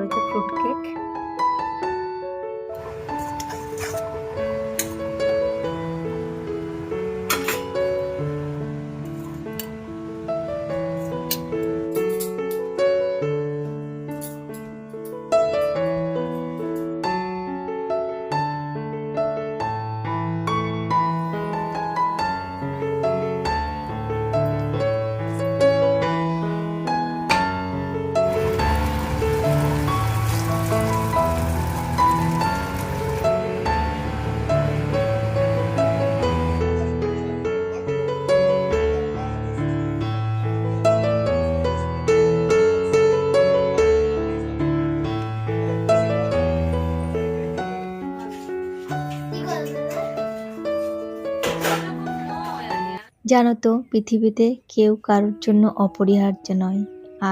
রয়েছে fruit cake. জানো তো, পৃথিবীতে কেউ কারোর জন্য অপরিহার্য নয়,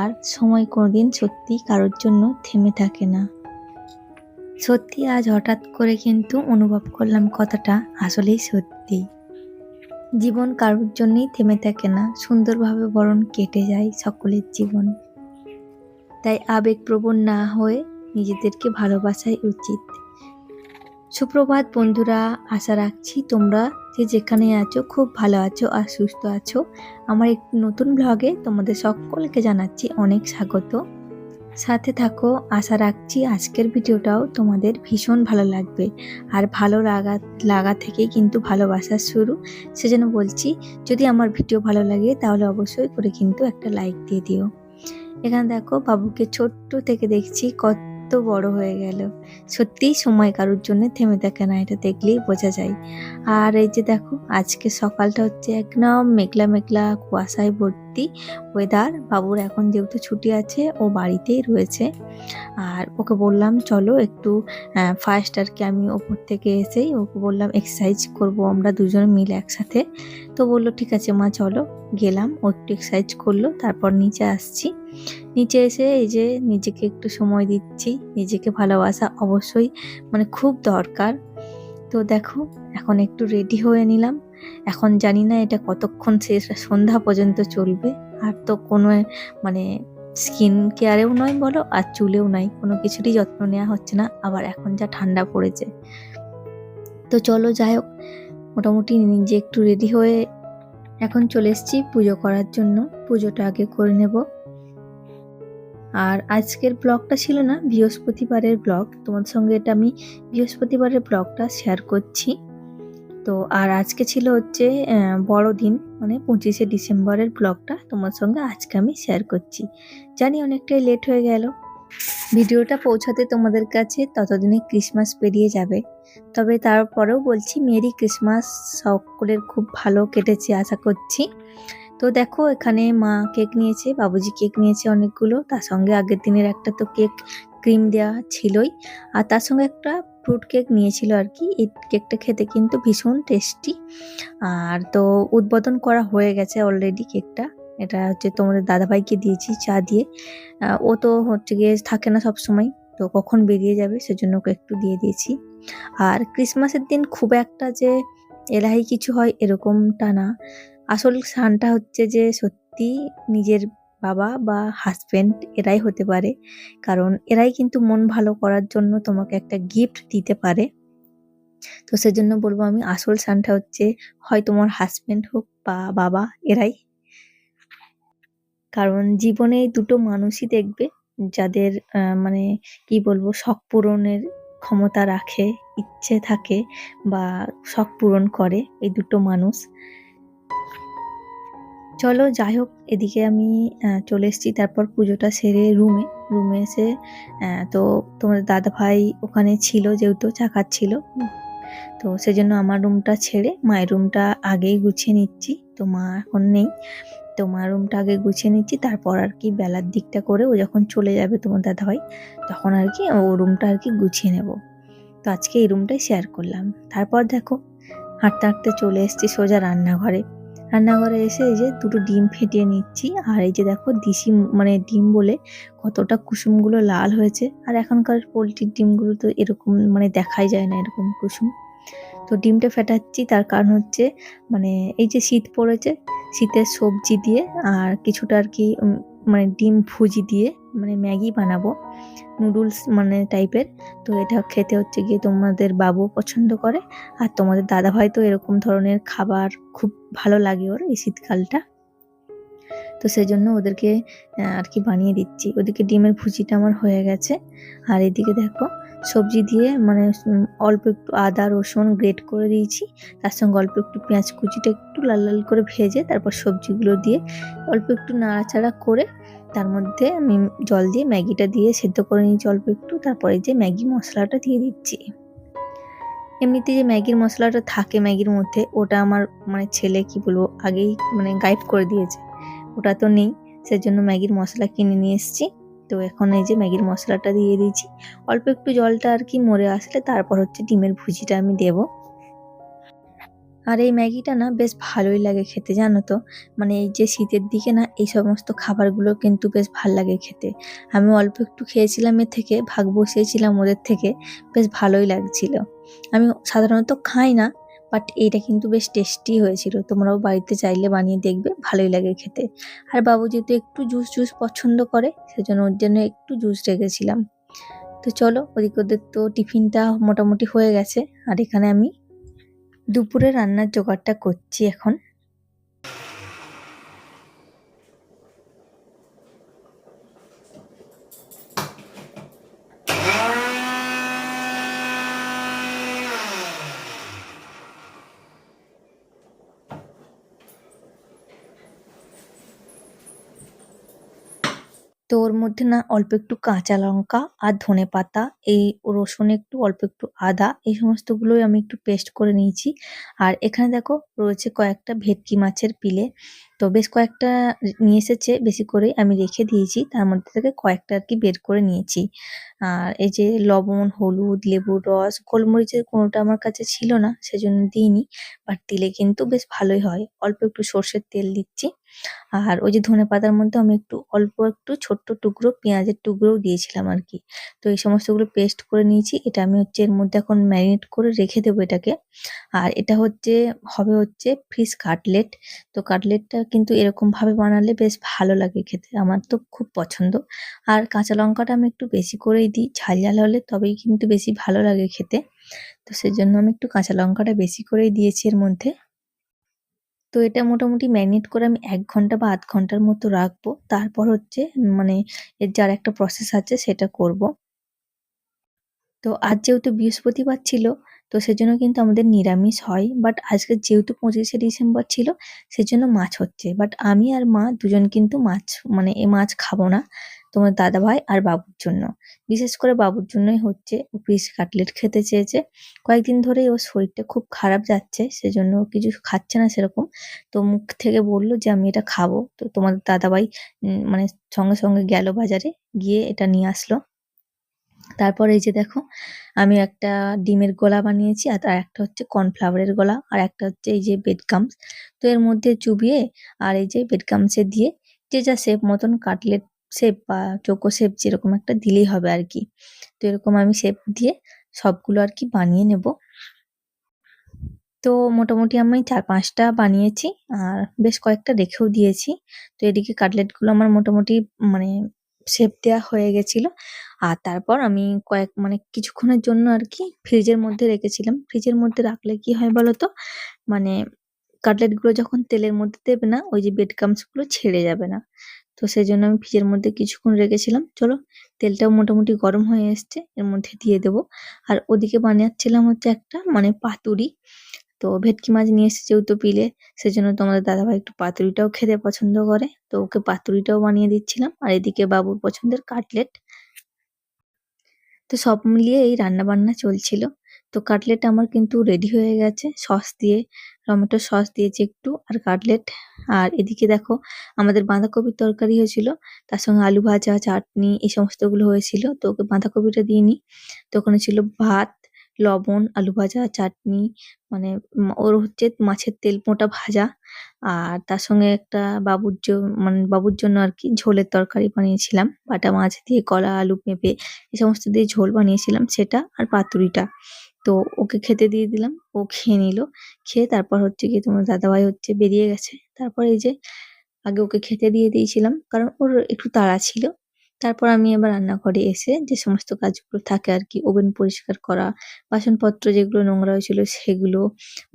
আর সময় কোনোদিন সত্যি কারোর জন্য থেমে থাকে না। সত্যি আজ হঠাৎ করে কিন্তু অনুভব করলাম কথাটা আসলেই সত্যি। জীবন কারোর জন্যই থেমে থাকে না, সুন্দরভাবে বরং কেটে যায় সকলের জীবন। তাই আবেগপ্রবণ না হয়ে নিজেদেরকে ভালোবাসাই উচিত। সুপ্রভাত বন্ধুরা, আশা রাখছি তোমরা যে যেখানে আছো খুব ভালো আছো আর সুস্থ আছো। আমার একটি নতুন ব্লগে তোমাদের সকলকে জানাচ্ছি অনেক স্বাগত। সাথে থাকো, আশা রাখছি আজকের ভিডিওটাও তোমাদের ভীষণ ভালো লাগবে। আর ভালো লাগা থেকেই কিন্তু ভালোবাসার শুরু। সেজন্য বলছি, যদি আমার ভিডিও ভালো লাগে তাহলে অবশ্যই করে কিন্তু একটা লাইক দিয়ে দিও। এখানে দেখো, বাবুকে ছোট্ট থেকে দেখছি কত বড় হয়ে গেল। সত্যিই সময় কারোর জন্য থেমে থাকে না, এটা দেখলেই বোঝা যায়। আর এই যে দেখো, আজকে সকালটা হচ্ছে একদম মেঘলা মেঘলা কুয়াশায় ভর্তি ওয়েদার। বাবুর এখন যেহেতু ছুটি আছে, ও বাড়িতেই রয়েছে। আর ওকে বললাম চলো একটু ফার্স্ট আর কি আমি ওপর থেকে এসেই ওকে বললাম এক্সারসাইজ করব আমরা দুজন মিলে একসাথে। তো বললো ঠিক আছে মা চলো। গেলাম, ও একটু এক্সারসাইজ করলো, তারপর নিচে আসছি। নিচে এসে এই যে নিজেকে একটু সময় দিচ্ছি। নিজেকে ভালোবাসা অবশ্যই মানে খুব দরকার। তো দেখো, এখন একটু রেডি হয়ে নিলাম। এখন জানি না এটা কতক্ষণ শেষ, সন্ধ্যা পর্যন্ত চলবে। আর তো কোনো মানে স্কিন কেয়ারেও নয় বলো, আর চুলেও নাই, কোনো কিছুরই যত্ন নেওয়া হচ্ছে না। আবার এখন যা ঠান্ডা পড়েছে, তো চলো যাই হোক, মোটামুটি নিজে একটু রেডি হয়ে এখন চলে এসেছি পুজো করার জন্য। পুজোটা আগে করে নেব। আর আজকের ব্লগটা ছিল না বৃহস্পতিবারের ব্লগ, তোমাদের সঙ্গে এটা আমি বৃহস্পতিবারের ব্লগটা শেয়ার করছি। তো আর আজকে ছিল হচ্ছে বড়দিন, মানে 25শে ডিসেম্বরের ব্লগটা তোমার সঙ্গে আজকে আমি শেয়ার করছি। জানি অনেকটাই লেট হয়ে গেল ভিডিওটা পৌঁছাতে তোমাদের কাছে, ততদিনে ক্রিসমাস পেরিয়ে যাবে। তবে তারপরেও বলছি মেরি ক্রিসমাস, সকলের খুব ভালো কেটেছে আশা করছি। তো দেখো, এখানে মা কেক নিয়েছে, বাবুজি কেক নিয়েছে অনেকগুলো। তার সঙ্গে আগের দিনের একটা তো কেক ক্রিম দেওয়া ছিলই, আর তার সঙ্গে একটা ফ্রুট কেক নিয়েছিল আর কি। এই কেকটা খেতে কিন্তু ভীষণ টেস্টি। আর তো উদ্বোধন করা হয়ে গেছে অলরেডি কেকটা। এটা হচ্ছে তোমাদের দাদাভাইকে দিয়েছি চা দিয়ে। ও তো হচ্ছে গিয়ে থাকে না সব সময়, তো কখন বেরিয়ে যাবে সেজন্য ওকে একটু দিয়ে দিয়েছি। আর ক্রিসমাসের দিন খুব একটা যে এলাহি কিছু হয় এরকমটা না। আসল সানটা হচ্ছে যে সত্যি নিজের বাবা বা হাজবেন্ড এরাই হতে পারে, কারণ এরাই কিন্তু মন ভালো করার জন্য তোমাকে একটা গিফট দিতে পারে। তো সেজন্য বলবো আমি, আসল সানটা হচ্ছে হয় তোমার হাজবেন্ড হোক বা বাবা, এরাই। কারণ জীবনে এই দুটো মানুষই দেখবে যাদের মানে কি বলবো, শখ পূরণের ক্ষমতা রাখে, ইচ্ছে থাকে বা শখ পূরণ করে, এই দুটো মানুষ। চলো যাই হোক, এদিকে আমি চলে এসেছি। তারপর পুজোটা সেরে রুমে এসে তো তোমাদের দাদা ভাই ওখানে ছিল, যেহেতু চা খাচ্ছিল। তো সেজন্য আমার রুমটা ছেড়ে মায়ের রুমটা আগেই গুছিয়ে নিচ্ছি। তো মা এখন নেই, তো মা রুমটা আগে গুছিয়ে নিচ্ছি। তারপর আর কি বেলার দিকটা করে ও যখন চলে যাবে তোমার দাদা ভাই, তখন আর কি ও রুমটা আর কি গুছিয়ে নেব। তো আজকে এই রুমটাই শেয়ার করলাম। তারপর দেখো, হাঁটতে হাঁটতে চলে এসেছি সোজা রান্নাঘরে। রান্নাঘরে এসে এই যে দুটো ডিম ফেটিয়ে নিচ্ছি। আর এই যে দেখো, দিশি মানে ডিম বলে কতটা কুসুমগুলো লাল হয়েছে। আর এখনকার পোলট্রির ডিমগুলো তো এরকম মানে দেখাই যায় না এরকম কুসুম। তো ডিমটা ফেটাচ্ছি, তার কারণ হচ্ছে মানে এই যে শীত পড়েছে, শীতের সবজি দিয়ে আর কিছুটা আর কি মানে ডিম ভুজি দিয়ে মানে ম্যাগি বানাবো, নুডলস মানে টাইপের। তো এটা খেতে হচ্ছে গিয়ে তোমাদের বাবু পছন্দ করে, আর তোমাদের দাদাভাই তো এরকম ধরনের খাবার খুব ভালো লাগে ওর এই শীতকালটা। তো সেই জন্য ওদেরকে আর কি বানিয়ে দিচ্ছি। ওদিকে ডিমের ভুজিটা আমার হয়ে গেছে, আর এদিকে দেখো সবজি দিয়ে মানে অল্প একটু আদা রসুন গ্রেট করে দিয়েছি, তার সঙ্গে অল্প একটু পেঁয়াজ কুচিটা একটু লাল লাল করে ভেজে তারপর সবজিগুলো দিয়ে অল্প একটু নাড়াচাড়া করে তার মধ্যে আমি জল দিয়ে ম্যাগিটা দিয়ে সেদ্ধ করে নিয়েছি অল্প একটু। তারপরে যে ম্যাগি মশলাটা দিয়ে দিচ্ছি। এমনিতে যে ম্যাগির মশলাটা থাকে ম্যাগির মধ্যে, ওটা আমার মানে ছেলে কি বলবো আগেই মানে গায়েব করে দিয়েছে, ওটা তো নেই। সেজন্য ম্যাগির মশলা কিনে নিয়ে এসেছি। তো এখন এই যে ম্যাগির মশলাটা দিয়ে দিয়েছি, অল্প একটু জলটা আর কি মরে আসলে তারপর হচ্ছে ডিমের ভুজিটা আমি দেবো। আর এই ম্যাগিটা না বেশ ভালোই লাগে খেতে, জানো তো। মানে এই যে শীতের দিকে না এই সমস্ত খাবারগুলো কিন্তু বেশ ভাল লাগে খেতে। আমি অল্প একটু খেয়েছিলাম এর থেকে, ভাগ বসিয়েছিলাম ওদের থেকে, বেশ ভালোই লাগছিল। আমি সাধারণত খাই না, বাট এইটা কিন্তু বেশ টেস্টি হয়েছিল। তোমরাও বাড়িতে চাইলে বানিয়ে দেখবে, ভালোই লাগে খেতে। আর বাবু যেহেতু একটু জুস জুস পছন্দ করে সেজন্য ওর জন্য একটু জুস রেখেছিলাম। তো চলো ওদিকে ওদের তো টিফিনটা মোটামুটি হয়ে গেছে, আর এখানে আমি দুপুরে রান্নার জোগাড়টা করছি এখন। তো ওর মধ্যে না অল্প একটু কাঁচা লঙ্কা আর ধনেপাতা, এই রসুন একটু, অল্প একটু আদা, এই সমস্তগুলোই আমি একটু পেস্ট করে নিয়েছি। আর এখানে দেখো রয়েছে কয়েকটা ভেটকি মাছের পিলে। তো বেশ কয়েকটা নিয়ে এসেছে বেশি করে, আমি রেখে দিয়েছি, তার মধ্যে থেকে কয়েকটা আর কি বের করে নিয়েছি। আর এই যে লবণ হলুদ লেবুর রস গোলমরিচের কোনোটা আমার কাছে ছিল না সেজন্য দিইনি, বাট দিলে কিন্তু বেশ ভালোই হয়। অল্প একটু সর্ষের তেল দিচ্ছি। আর ওই যে ধনেপাতার মধ্যে আমি একটু অল্প একটু ছোট্ট টুকরো পেঁয়াজের টুকরোও দিয়েছিলাম আর কি। তো এই সমস্তগুলো পেস্ট করে নিয়েছি, এটা আমি হচ্ছে এর মধ্যে এখন ম্যারিনেট করে রেখে দেবো এটাকে। আর এটা হচ্ছে হবে হচ্ছে ফিশ কাটলেট। তো কাটলেটটা কিন্তু এরকম ভাবে বানালে বেশ ভালো লাগে খেতে, আমার তো খুব পছন্দ। আর কাঁচা লঙ্কাটা আমি একটু বেশি করেই দিই, ঝাল ঝাল হলে তবেই কিন্তু বেশি ভালো লাগে খেতে। তো সেজন্য আমি একটু কাঁচা লঙ্কাটা বেশি করেই দিয়েছি এর মধ্যে। তো এটা মোটামুটি ম্যারিনেট করে আমি ১ ঘন্টা বা আধ ঘন্টার মতো রাখবো। তারপর হচ্ছে মানে এর যার একটা প্রসেস আছে সেটা করব। তো আজ যেহেতু বৃহস্পতিবার ছিল, তো সেজন্য কিন্তু আমাদের নিরামিষ হয়। বাট আজকে যেহেতু ২৫শে ডিসেম্বর ছিল সেজন্য মাছ হচ্ছে। বাট আমি আর মা দুজন কিন্তু মাছ মানে এ মাছ খাবো না। তোমার দাদাভাই আর বাবুর জন্য। বিশেষ করে বাবুর জন্যই হচ্ছে। ও ফিশ কাটলেট খেতে চেয়েছে। কয়েকদিন ধরেই ওর শরীরটা খুব খারাপ যাচ্ছে। সেজন্য ও কিছু খাচ্ছে না সেরকম। তো মুখ থেকে বলল যে আমি এটা খাবো। তো তোমাদের দাদাভাই মানে সঙ্গে, সঙ্গে গেল বাজারে, গিয়ে এটা নিয়ে আসলো। তারপর এই যে দেখো আমি একটা ডিমের গোলা বানিয়েছি, আর একটা হচ্ছে কর্নফ্লাওয়ারের গোলা, আর একটা হচ্ছে এই যে ব্রেড ক্রাম্বস। তো এর মধ্যে চুবিয়ে আর এই যে ব্রেড ক্রাম্বসে দিয়ে যে যা শেপ মতন কাটলেট শেপ বা চৌকো শেপ যেরকম একটা দিলেই হবে আর কি। তো এরকম আমি শেপ দিয়ে সবগুলো আর কি বানিয়ে নেব। তো মোটামুটি আমি ৪-৫ টা বানিয়েছি, আর বেশ কয়েকটা রেখেও দিয়েছি। তো এদিকে কাটলেটগুলো আমার মোটামুটি মানে শেপ দেয়া হয়ে গেছিল। আর তারপর আমি মানে কিছুক্ষণের জন্য আর কি ফ্রিজের মধ্যে রেখেছিলাম। ফ্রিজের মধ্যে রাখলে কি হয় বলো তো? মানে কাটলেটগুলো যখন তেলের মধ্যে দেবে না, ওই যে ব্রেড ক্রাম্বস গুলো ছেড়ে যাবে না। তো সেজন্য আমি ফ্রিজের মধ্যে কিছুক্ষণ রেখেছিলাম। চলো তেলটাও মোটামুটি গরম হয়ে এসছে, এর মধ্যে দিয়ে দেবো। আর ওদিকে বানাচ্ছিলাম হচ্ছে একটা মানে পাতুরি। তো ভেটকি মাছ নিয়ে এসেছে যেহেতু পিলে, সেজন্য তোমাদের দাদাভাই একটু পাতুরিটাও খেতে পছন্দ করে। তো ওকে পাতুরিটাও বানিয়ে দিচ্ছিলাম, আর এদিকে বাবুর পছন্দের কাটলেট। তো সব মিলিয়ে এই রান্নাবান্না চলছিল। তো কাটলেট আমার কিন্তু রেডি হয়ে গেছে সস দিয়ে, টমেটো সস দিয়েছি একটু, আর কাটলেট। আর এদিকে দেখো আমাদের বাঁধাকপির তরকারি হয়েছিল, তার সঙ্গে আলু ভাজা চাটনি এই সমস্তগুলো হয়েছিল। তো ওকে বাঁধাকপিটা দিইনি। তো ওখানে ছিল ভাত, লবণ, আলু ভাজা, চাটনি, মানে ওর হচ্ছে মাছের তেলপোঁটা ভাজা। আর তার সঙ্গে একটা মানে বাবুর জন্য আর কি ঝোলের তরকারি বানিয়েছিলাম, বাটা মাছ দিয়ে কলা আলু পেঁপে এই সমস্ত দিয়ে ঝোল বানিয়েছিলাম সেটা, আর পাতুরিটা। তো ওকে খেতে দিয়ে দিলাম, ও খেয়ে নিল। খেয়ে তারপর হচ্ছে গিয়ে তোমার দাদাভাই হচ্ছে বেরিয়ে গেছে। তারপর এই যে আগে ওকে খেতে দিয়ে দিয়েছিলাম, কারণ ওর একটু তাড়া ছিল। তারপর আমি এবার রান্নাঘরে এসে যে সমস্ত কাজগুলো থাকে আর কি, ওভেন পরিষ্কার করা, বাসনপত্র যেগুলো নোংরা হয়েছিল সেগুলো,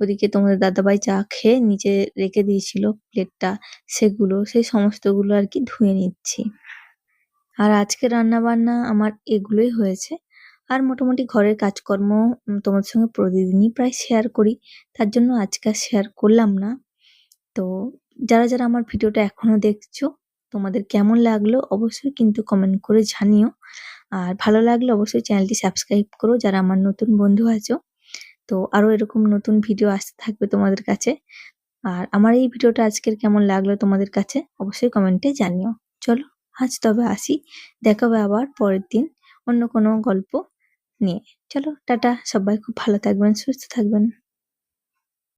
ওদিকে তোমাদের দাদাভাই চা খেয়ে নিচে রেখে দিয়েছিল প্লেটটা, সেগুলো, সেই সমস্তগুলো আর কি ধুয়ে নিচ্ছি। আর আজকে রান্নাবান্না আমার এগুলোই হয়েছে। আর মোটামুটি ঘরের কাজকর্ম তোমাদের সঙ্গে প্রতিদিনই প্রায় শেয়ার করি, তার জন্য আজকে আর শেয়ার করলাম না। তো যারা আমার ভিডিওটা এখনো দেখছো, তোমাদের কেমন লাগলো অবশ্যই কিন্তু কমেন্ট করে জানিও। আর ভালো লাগলে অবশ্যই চ্যানেলটি সাবস্ক্রাইব করো যারা আমার নতুন বন্ধু আছো। তো আরো এরকম নতুন ভিডিও আসতে থাকবে তোমাদের কাছে। আর আমার এই ভিডিওটা আজকের কেমন লাগলো তোমাদের কাছে অবশ্যই কমেন্টে জানিও। চলো আজ তবে আসি, দেখা হবে আবার পরের দিন অন্য কোনো গল্প নিয়ে। চলো টাটা, সবাই খুব ভালো থাকবেন, সুস্থ থাকবেন।